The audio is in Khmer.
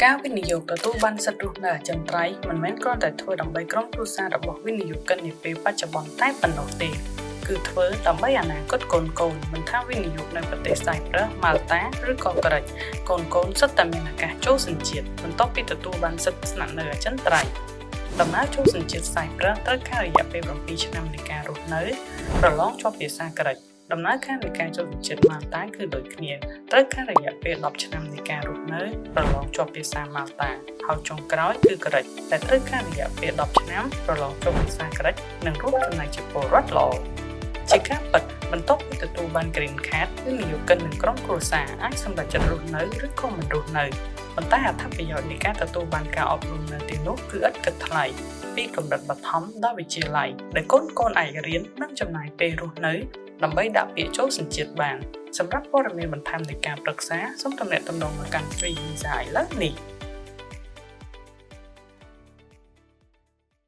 ការវិនិយោគទទួលបានសិទ្ធិរស់នៅអចិន្ត្រៃយ៍មិនមែនគ្រាន់តែធ្វើដើម្បីក្រុមគ្រួសាររបស់វិនិយោគិននាពេលបច្ចុប្បន្នតែប៉ុណ្ណោះទេគឺធ្វើដើម្បីអនាគតកូនៗមិនថាវិនិយោគនៅប្រទេសសៃប្រឹសម៉ាល់តាឬក៏ក្រិចកូនសុទ្ធតែមានឱកាសចូលសញ្ជាតិបន្ទាប់ពីទទួលបានសិទ្ធិស្នាក់នៅអចិន្ត្រៃយ៍ដំណើរចូលសញ្ជាតិសៃប្រឹសត្រូវការរយៈពេល7ឆ្នាំនៃការរស់នៅប្រឡងជាប់ភាសាក្រិចដំណើរការនៃការចូលសញ្ជាតិម៉ាល់តាគឺដូចគ្នាត្រូវការរយៈពេល10ឆ្នាំនៃការរស់នៅប្រឡងជាប់ភាសាម៉ាល់តាហើយចុងក្រោយគឺក្រិចដែលត្រូវការរយៈពេល10ឆ្នាំប្រឡងជាប់ភាសាក្រិចនិងរួមចំណែកជាពលរដ្ឋល្អជាការពិតបន្ទាប់ពីទទួលបាន Green Card វិនិយោគិននិងក្រុមគ្រួសារអាចសម្រេចចិត្តរស់នៅឬក៏មិនរស់នៅប៉ុន្តែអត្ថប្រយោជន៍នៃការទទួលបានការអប់រំនៅទីនោះគឺឥតគិតថ្លៃពីកម្រិតបឋមដល់វិទ្យាល័យដែលកូនអាចរៀននិងចំណាយពេលរស់នៅដើម្បីដាក់ពាក្យចូលសញ្ជាតិបានសម្រាប់ព័ត៌មានបន្ថែមនៃការប្រឹក្សាសូមទំនាក់ទំនងមកកាន់ Free Visa ឥឡូវនេះ